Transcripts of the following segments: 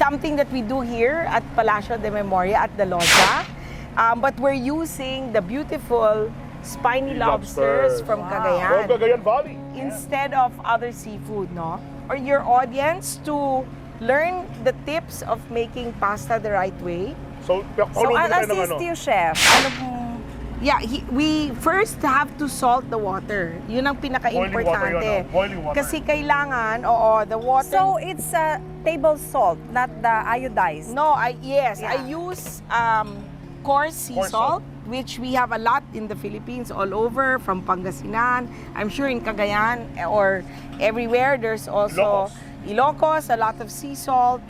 Something that we do here at Palacio de Memoria at the Lodja, but we're using the beautiful spiny lobsters from Cagayan. Cagayan Valley. Instead of other seafood, no? Or your audience to learn the tips of making pasta the right way. So I'll assist you, chef. Yeah, we first have to salt the water. Yun ang pinaka-importante. Boiling water. Kasi kailangan, the water. So it's table salt, not the iodized. No, I use coarse sea salt, which we have a lot in the Philippines, all over, from Pangasinan. I'm sure in Cagayan or everywhere, there's also Ilocos, a lot of sea salt.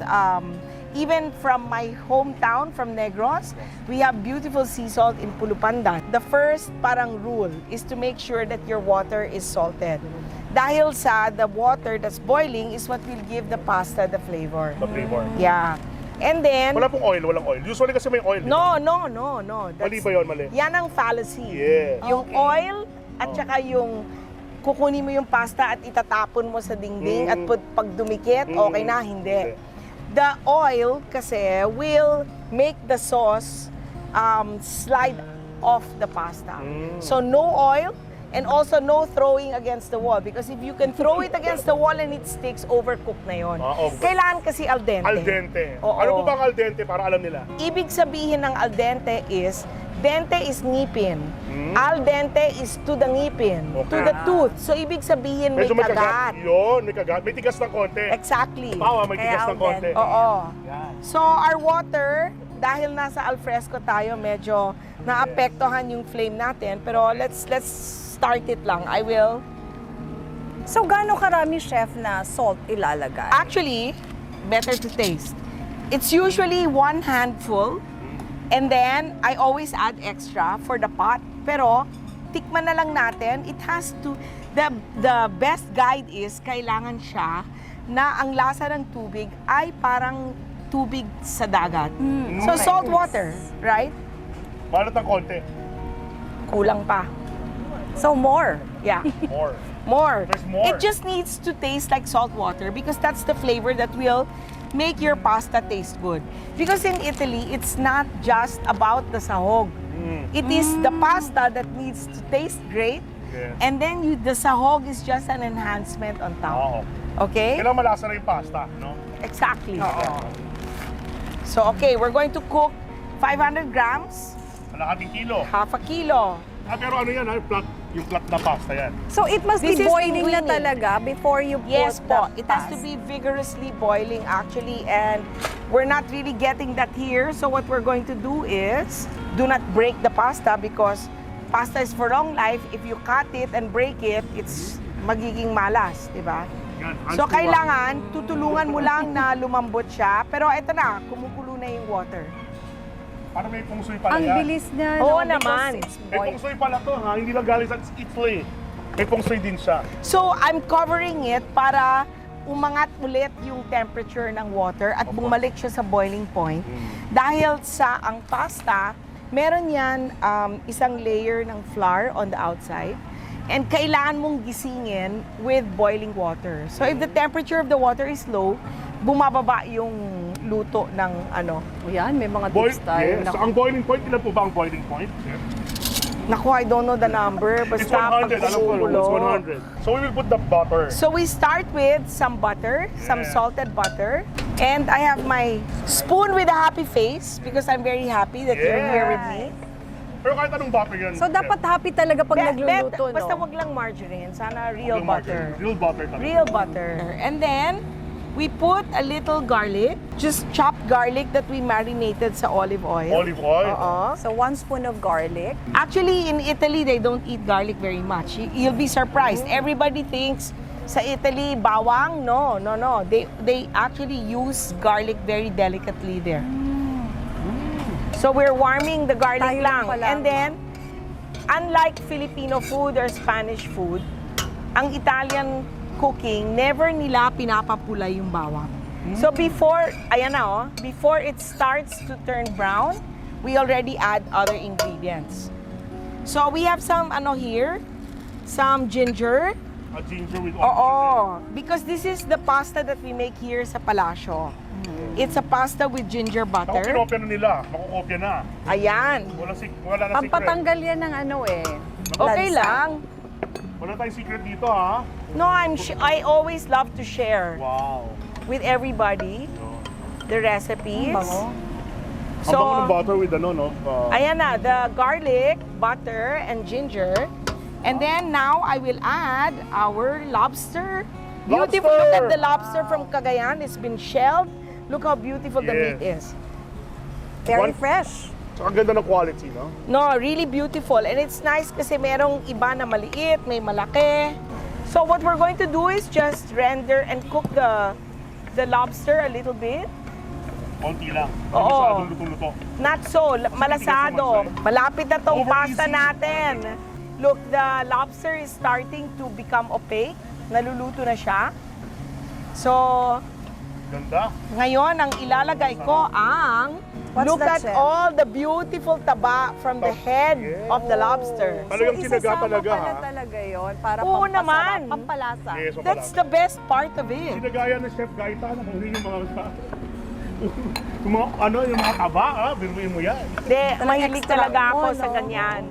Even from my hometown, from Negros, we have beautiful sea salt in Pulupandan. The first parang rule is to make sure that your water is salted. Dahil sa the water that's boiling is what will give the pasta the flavor. The flavor. Yeah. And then... Wala pong oil, walang oil. Usually kasi may oil. No. Mali ba yun, mali? Yan ang fallacy. Yes. Yung oil at saka yung kukunin mo yung pasta at itatapon mo sa dingding at pag dumikit, okay na, hindi. The oil kasi will make the sauce slide off the pasta. So no oil and also no throwing against the wall, because if you can throw it against the wall and it sticks, overcooked na yon. Kailangan kasi al dente. Al dente. Oo. Ano po bang al dente para alam nila? Ibig sabihin ng al dente is, dente is ngipin. Al dente is to the ngipin, to the tooth. So, ibig sabihin may kagat. Yun, may kagat. May tigas ng konti. Exactly. Phaw, may tigas ng konti. Oo. So, our water, dahil nasa alfresco tayo, medyo naapektuhan yung flame natin. Pero let's start it lang. I will. So, gaano karami, chef, na salt ilalagay? Actually, better to taste. It's usually 1 handful. And then, I always add extra for the pot. Pero, tikman na lang natin. It has to, the best guide is, kailangan siya na ang lasa ng tubig ay parang tubig sa dagat. So, salt water, right? Balot ng konti. Kulang pa. So, more. Yeah. More. More. There's more. It just needs to taste like salt water because that's the flavor that will make your pasta taste good. Because in Italy, it's not just about the sahog. It is the pasta that needs to taste great. Yes. And then the sahog is just an enhancement on top. Okay? Kailangan malasa na yung pasta, no? Exactly. So, okay, we're going to cook 500 grams. Kalahating kilo. Half a kilo. Pero ano yan, yung flat na pasta yan. So, it must be This is boiling na winning. talaga before you put Yes po. the It has to pasta. be vigorously boiling actually, and we're not really getting that here. So what we're going to do is, do not break the pasta because pasta is for long life. If you cut it and break it, it's magiging malas, di ba? So kailangan, tutulungan mo lang na lumambot siya. Pero eto na, kumukulo na yung water. Parang may pungsoy pala Ang yan. bilis niya. Oo no? naman. Because it's May boiled. pungsoy pala to, ha? Hindi lang galing sa Italy. May pungsoy din siya. So I'm covering it para umangat ulit yung temperature ng water at bumalik siya sa boiling point. Dahil sa ang pasta, meron yan isang layer ng flour on the outside. And kailangan mong gisingin with boiling water. So if the temperature of the water is low, bumababa yung luto ng ano. Yan, may mga tips tayo. Yes. So, ang boiling point, ilan po ba ang boiling point? Naku, I don't know the number. It's Basta 100. Alam ko, it's 100. So we will put the butter. So we start with some butter, some salted butter. And I have my spoon with a happy face because I'm very happy that you're here with me. Pero kahit anong butter yan. So, dapat happy talaga pag nagluluto, no? Basta wag lang margarine. Sana real butter. Real butter talaga. Real butter. And then, we put a little garlic. Just chopped garlic that we marinated sa olive oil. Olive oil. Oo. So, 1 spoon of garlic. Actually, in Italy, they don't eat garlic very much. You'll be surprised. Everybody thinks sa Italy, bawang. No. They actually use garlic very delicately there. So we're warming the garlic Tayo lang lang. pala. And then, unlike Filipino food or Spanish food, ang Italian cooking, never nila pinapapula yung bawang. So before, ayan na oh, before it starts to turn brown, we already add other ingredients. So we have some ano here, some ginger. A ginger with Oo, because this is the pasta that we make here sa Palacio. It's a pasta with ginger Ako butter. kinopya na nila. Makukopya na. Ayan. Wala na secret. Pampatanggal yan ng ano eh. Okay lansa. lang. Wala tayong secret dito, ha? No, I always love to share Wow. with everybody the recipes. Bango. Ang bango ng butter with ano, no? Ayan na, the garlic, butter, and ginger. And then now I will add our lobster. Beautiful. Look at the lobster from Cagayan. It's been shelled. Look how beautiful the meat is. Very One- fresh. Ang ganda ng quality, no? No, really beautiful. And it's nice kasi merong iba na maliit, may malaki. So what we're going to do is just render and cook the lobster a little bit. Konti lang. Oo. Masyadong luto-luto. Not so, malasado. Malapit na tong Over pasta easy. natin. Look, the lobster is starting to become opaque. Naluluto na siya. So, Ganda. ngayon, ang ilalagay ko ang What's look that, at Chef? all the beautiful taba from the head of the lobster. Talagang sinaga isasama talaga, pala ha? talaga yun para Oo pampasarap, naman. pampalasa. Yes, That's the best part of it. Sinagayan ng Chef Gaita na huli yung mga yung mga ano, yung mga taba, ha? Biruin mo yan. De, mahilig extra talaga ako mo, sa no? ganyan.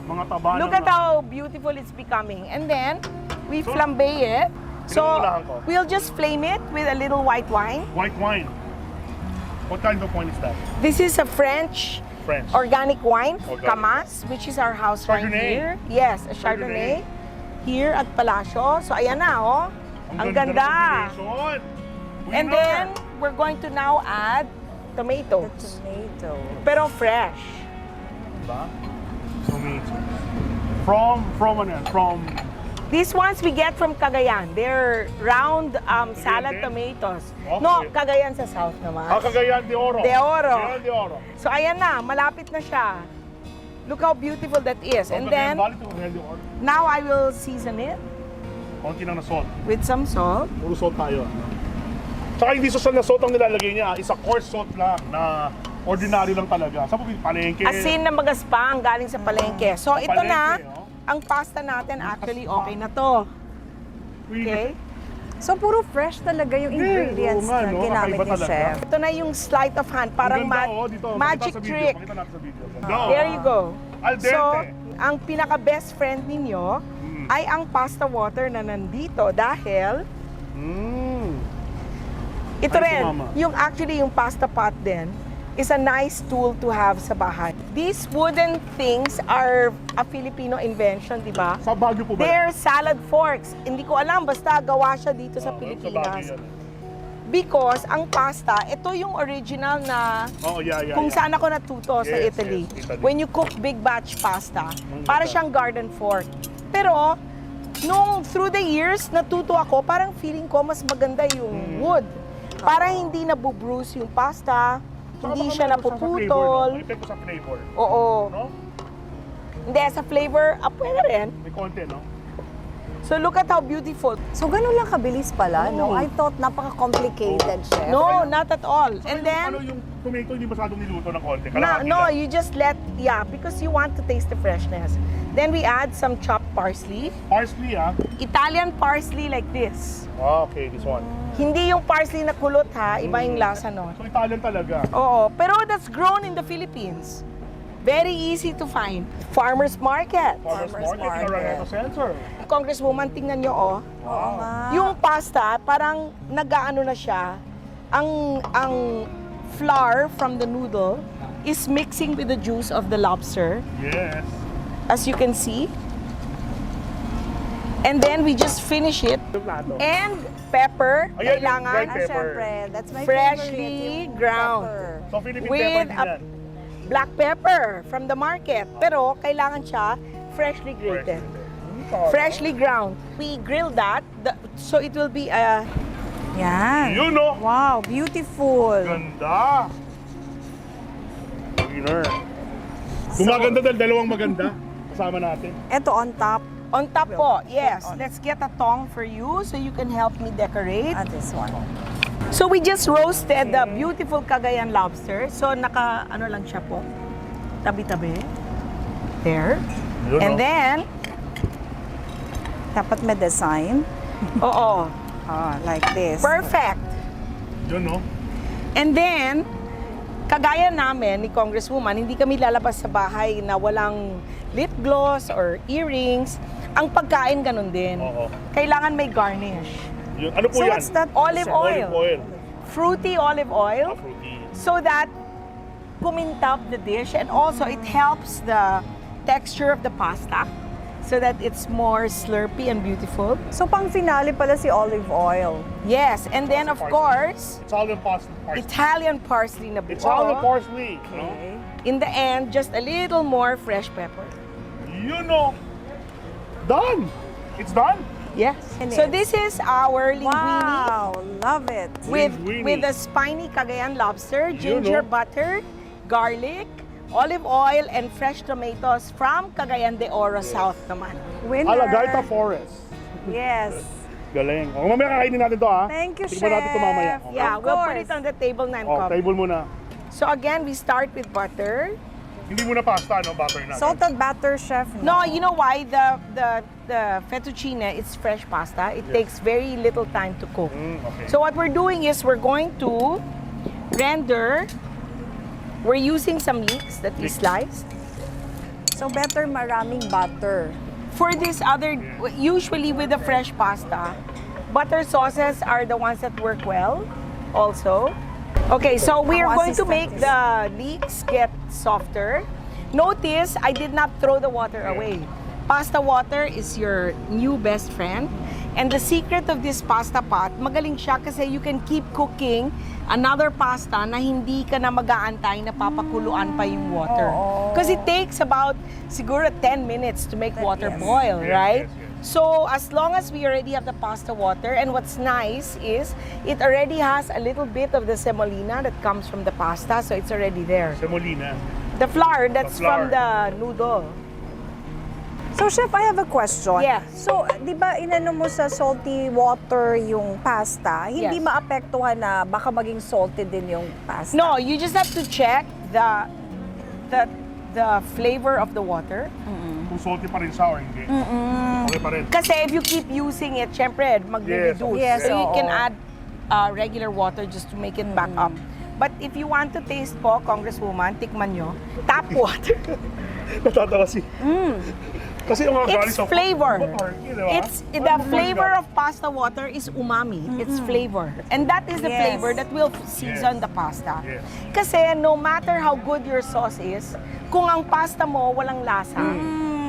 Mga taba Look ng- at how beautiful it's becoming. And then, we So, flambe it. So, pinungunahan ko. we'll just flame it with a little white wine. White wine. What kind of wine is that? This is a French French. organic wine, Organic. Camas, which is our house wine Chardonnay. here. Yes, a Chardonnay. Here at Palacio. So, ayan na, oh. Ang ng ganda. combination. And Winner. then, we're going to now add The tomatoes. tomato. Pero fresh. Diba? Tomato. From These ones we get from Cagayan. They're round salad din? tomatoes. Okay. No, Cagayan sa south naman. Cagayan de Oro. De Oro. Cagayan de Oro. So ayan na, malapit na siya. Look how beautiful that is. And then, Cagayan Valley to Cagayan de Oro. now I will season it Konti lang na salt. with some salt. Puro salt tayo. Tsaka hindi social na salt ang nilalagay niya. Isa coarse salt lang na ordinary lang talaga. Sa palengke. Asin na magaspang galing sa palengke. So ito na, palengke, oh. ang pasta natin actually okay na to. Okay? So, puro fresh talaga yung ingredients oo nga, na no? ginamit Kakaiba ni talaga. Chef. Ito na yung sleight of hand, parang Ang ganda, oh, dito. Pakita magic sa video. trick. Pakita natin sa video. Ganda, oh. There you go. Al dente. So, ang pinaka-best friend ninyo ay ang pasta water na nandito dahil ito Ay, rin, sumama. yung actually yung pasta pot din is a nice tool to have sa bahay. These wooden things are a Filipino invention, di ba? Sa Baguio po ba? They're salad forks. Hindi ko alam, basta gawa siya dito sa Sa Pilipinas. Baguio yan. Because ang pasta, ito yung original na Oh, yeah. kung saan ako natuto sa Yes, Italy. yes, Italy. When you cook big batch pasta, Ang para ganda. siyang garden fork. Pero, nung through the years, natuto ako, parang feeling ko mas maganda yung wood. Para hindi nabubruise yung pasta, Tsaka hindi baka siya meron sa flavor, napuputol. no? May epekto sa flavor. Oo. No? Hindi, sa flavor, pwede rin. May konti, no? So look at how beautiful. So, ganun lang kabilis pala, no? I thought napaka-complicated, Chef. No, not at all. So, And yung, then, yung tomato hindi masyadong niluto ng konti. no, Kalahati no, lang. you just let, because you want to taste the freshness. Then we add some chopped parsley. Parsley, ah. Italian parsley like this. Ah, okay, this one. Hindi yung parsley na kulot ha, iba yung lasa nun. So, Italian talaga. Oo, pero that's grown in the Philippines. Very easy to find. Farmers market. Farmer's Farmer's Market, Market. Araneta Center. Congresswoman, tingnan nyo oh. Oo nga. Yung pasta, parang nag-ano na siya. Ang flour from the noodle is mixing with the juice of the lobster, Yes. as you can see. And then we just finish it. Yung plato. And pepper, Ayan, kailangan red Ah, pepper. syempre. That's my Freshly favorite. yung ground. pepper. So, Philippine with pepper din a yan. black pepper from the market. Pero kailangan siya freshly grated. Freshly ground. We grill that, so it will be a... Yan. Yun, no? Wow, beautiful. Ganda. Winner. Gumaganda dahil dalawang maganda. Kasama natin. Ito on top. On top po, yes. Let's get a tong for you so you can help me decorate. And this one. So we just roasted the beautiful Cagayan lobster. So ano lang siya po. Tabi-tabi. There. Yun, And no? then, Dapat may design. oo. Like this. Perfect. Yun, no? And then, kagaya namin ni Congresswoman, hindi kami lalabas sa bahay na walang lip gloss or earrings. Ang pagkain ganun din. Oo. Kailangan may garnish. Yun. Ano po So yan? what's that? Olive oil. Olive oil. Fruity olive oil. Fruity. So that kumintab the dish and also it helps the texture of the pasta so that it's more slurpy and beautiful. So pang finale pala si olive oil. Yes, and then of Parsley. course, Italian parsley. Italian parsley na buo. Italian parsley. No? Okay. In the end, just a little more fresh pepper. You know. Done. It's done. Yes. And So it- this is our linguine Wow, love it. Linguine. with a spiny Cagayan lobster, You ginger know. butter, garlic, olive oil, and fresh tomatoes from Cagayan de Oro South naman. Winner. Alagaita Forest. Yes. Galing. O, mamaya kakainin natin to, ha? Thank you, Tikman natin ito mamaya. Chef. Okay. Yeah, Of we'll put course. it on the table na and Oh, cover. table muna. So again, we start with butter. Hindi muna pasta, no? Butter na. Salted batter, chef. No, you know why? The fettuccine, it's fresh pasta. It takes very little time to cook. Okay. So what we're doing is we're going to render. We're using some leeks that we Leeks. sliced. So better maraming butter. For this other, usually with the fresh pasta, butter sauces are the ones that work well also. Okay, so we are Ang going to assistant make is- the leeks get softer. Notice, I did not throw the water away. Pasta water is your new best friend. And the secret of this pasta pot, magaling siya kasi you can keep cooking another pasta na hindi ka na mag-aantay na papakuluan pa yung water. Oo. Because it takes about siguro 10 minutes to make water Yes. boil, Yes, right? yes, yes. So as long as we already have the pasta water, and what's nice is it already has a little bit of the semolina that comes from the pasta, so it's already there. Semolina. The flour that's from flour. the noodle. So, chef, I have a question. Yeah. So, di ba inano mo sa salty water yung pasta, hindi Yes. maapektuhan na baka maging salty din yung pasta? No, you just have to check the flavor of the water. Kung salty pa rin siya or hindi. Okay pa rin. Kasi if you keep using it, syempre, mag-reduce. Yes, so you can oo. add regular water just to make it back up. But if you want to taste po, Congresswoman, tikman nyo, tap water. Natatawa si. Kasi yung mga galing It's sa flavor. turkey, di ba? It's the flavor of pasta water is umami. It's flavor. And that is the Yes. flavor that will season Yes. the pasta. Yes. Kasi no matter how good your sauce is, kung ang pasta mo walang lasa,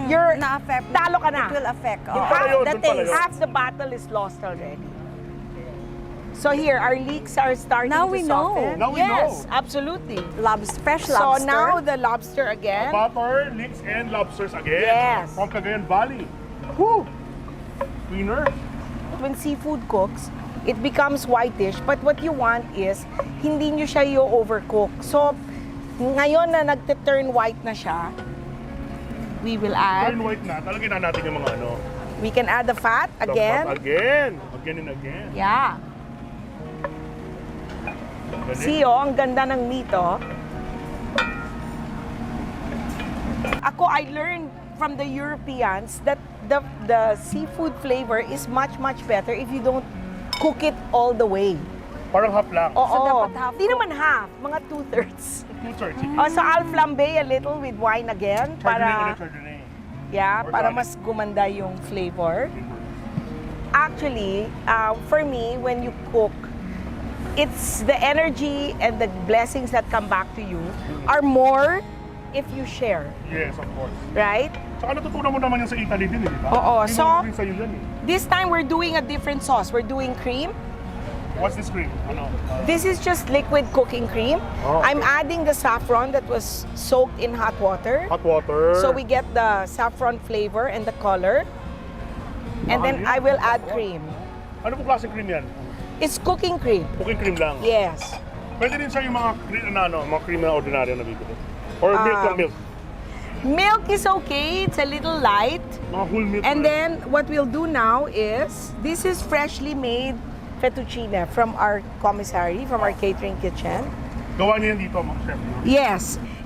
you're Na-affect. talo ka na. It will affect. Doon pala yun, the doon pala taste. yun. Half the battle is lost already. So here, our leeks are starting Now to we know. soften. Now we yes, know. absolutely. Fresh So lobster. now the lobster again. Butter, leeks, and lobsters again. Yes. From Cagayan Valley. Woo! Winner. When seafood cooks, it becomes whitish. But what you want is, hindi nyo siya i-overcook. So, ngayon na nagte-turn white na siya, we will add, Turn white na. Talagyan na natin yung mga ano. we can add the fat again. Again. Again and again. Yeah. Galing. See, oh, ang ganda ng meat, oh. Ako, I learned from the Europeans that the seafood flavor is much better if you don't cook it all the way. Parang half lang. Oo. dapat half Di cook. naman half, mga 2/3. 230. So I'll flambe a little with wine again Chardonnay para ulit, Chardonnay. yeah, para Organic. mas gumanda yung flavor. Actually, for me, when you cook, it's the energy and the blessings that come back to you are more if you share, Yes, of course. right? Saka natutunan mo naman yung sa Italy din, di ba? Oo, Hindi so- mo rin sa'yo yan eh. This time we're doing a different sauce. We're doing cream. What's this cream? Ano? This is just liquid cooking cream. Oh, okay. I'm adding the saffron that was soaked in hot water. Hot water. So we get the saffron flavor and the color. And then I will add cream. Ano po klaseng cream yan? It's cooking cream. Cooking cream lang. Yes. Pwede din siya yung mga cream na, mga cream na ordinaryo na bibili. Or milk lang milk? Milk is okay, it's a little light. Mga whole milk. And na. then what we'll do now is, this is freshly made fettuccine from our commissary, from our catering kitchen. Gawa niya yan dito, mga chef. Yes.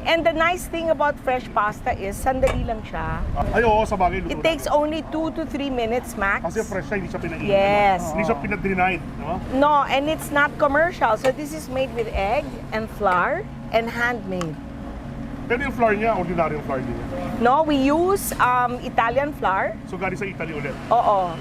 And the nice thing about fresh pasta is, sandali lang siya. Ay, oo, sa bagay. luto It na. takes only 2 to 3 minutes max. Kasi fresh siya, hindi siya pinainit. Yes. Hindi siya pinadrinide. No? No, and it's not commercial. So this is made with egg and flour and handmade. Pero yung flour niya, ordinary yung flour niya. No, we use Italian flour. So, galing sa Italy ulit. Oo.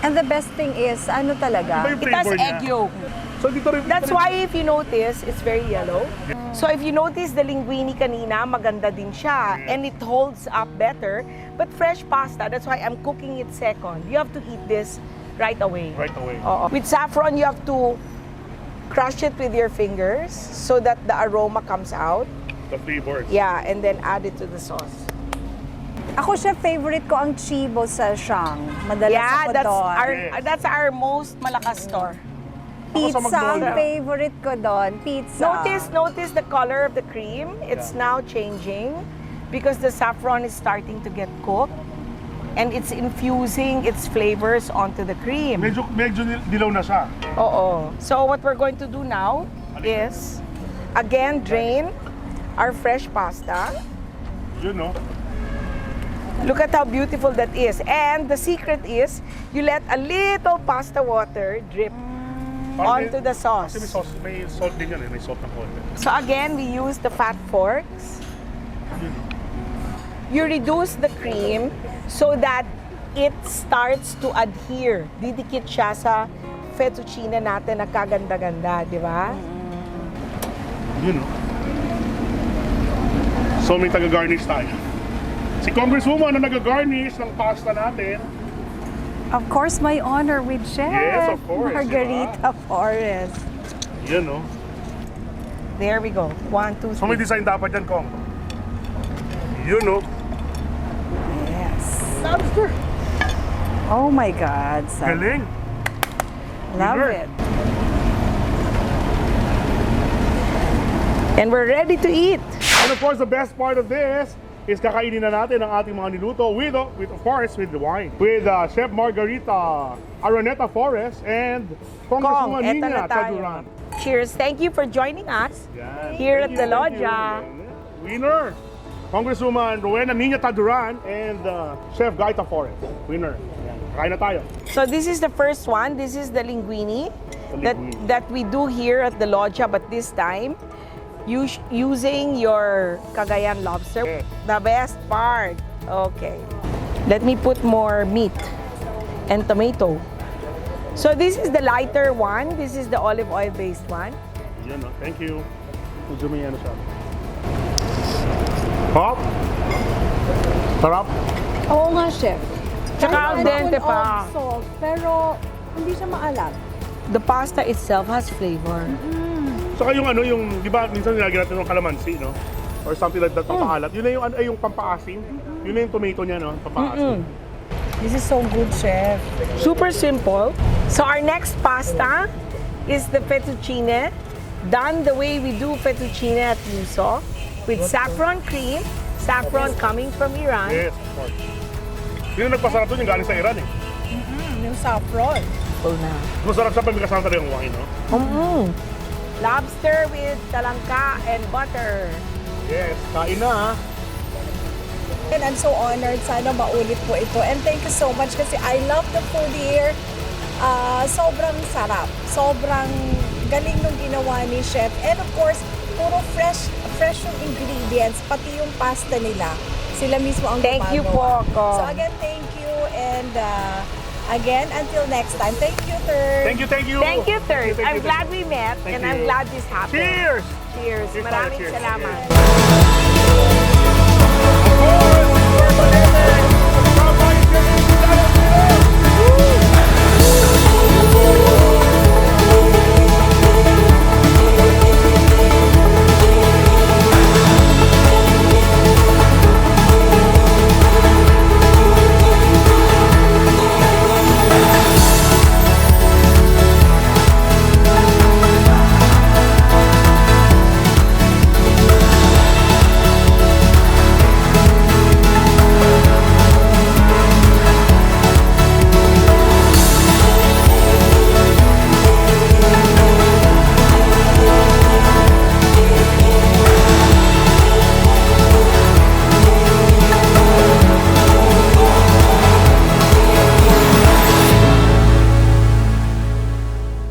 And the best thing is, ano talaga? Iba yung It has flavor niya. egg yolk. So, dito rin. That's why if you notice, it's very yellow. So if you notice the linguine kanina, maganda din siya. And it holds up better. But fresh pasta, that's why I'm cooking it second. You have to eat this right away. Right away. Oo. With saffron, you have to crush it with your fingers so that the aroma comes out. The flavors. Yeah, and then add it to the sauce. Ako siya, favorite ko ang chibo sa Shang. Madalas Yeah, ako that's doon. Yes. that's our most malakas store. Ako sa Pizza ang Magnolia. favorite ko doon. Pizza. Notice the color of the cream. It's now changing because the saffron is starting to get cooked and it's infusing its flavors onto the cream. Medyo dilaw na siya. Oo. So what we're going to do now is again drain our fresh pasta. Yun, no? Look at how beautiful that is. And the secret is you let a little pasta water drip onto the sauce. Kasi may salt din yan eh. May salt na konti. So again, we use the fat forks. You reduce the cream so that it starts to adhere. Didikit siya sa fettuccine natin na kaganda-ganda, di ba? Yun, no? So, may taga-garnish tayo. Si Congresswoman na nag-garnish ng pasta natin. Of course, my honor with Chef Yes, of course, Margarita Torres. Yan, no? There we go. 1, 2, 3. So, may design dapat yan, Kong. Yun, no? Yes. Lobster! Oh my God. Galing! Love Winner. it. And we're ready to eat. And of course, the best part of this is kakainin na natin ang ating mga niluto with of course, with the wine. With Chef Margarita Araneta Forest and Kong, Congresswoman eto Niña na tayo. Taduran. Cheers. Thank you for joining us Yan. here at Thank the you, thank Lodja. you. Winner! Congresswoman Rowena Niña Taduran and Chef Gaita Forest. Winner. Yan. Kain na tayo. So this is the first one. This is the linguine, The linguine. that we do here at the Lodja, but this time using your Cagayan lobster. Yes. The best part. Okay. Let me put more meat and tomato. So this is the lighter one. This is the olive oil based one. Yan, no? Thank you. Medyo may ano siya. Hop! Sarap! Oo nga, Chef. Tsaka al dente pa. Salt, pero hindi siya maalat. The pasta itself has flavor. Saka yung ano, yung, di ba, minsan nilagyan natin ng calamansi, no? Or something like that, pampaalat. Yun na yung, yung pampaasim. Yun na yung tomato niya, no? Pampaasim. This is so good, Chef. Super simple. So our next pasta is the fettuccine, done the way we do fettuccine at Yuso, with saffron cream, saffron coming from Iran. Yes, of course. Yun yung nagpasarap doon, yung galing sa Iran, eh. Yung saffron. Oh na. Masarap siya pag may kasama talaga yung wine, no? Lobster with talangka and butter. Yes, kain na, ha? And I'm so honored. Sana maulit po ito. And thank you so much kasi I love the food here. Sobrang sarap. Sobrang galing nung ginawa ni Chef. And of course, puro fresh yung ingredients, pati yung pasta nila. Sila mismo ang Thank you gumagawa. po, Kong. So again, thank you. And again, until next time. Thank you, Third. Thank you, thank you! Thank you, Third. Thank you, I'm glad we met Thank and you. I'm glad this happened. Cheers! Cheers. Cheers tayo, Maraming cheers. salamat. Cheers.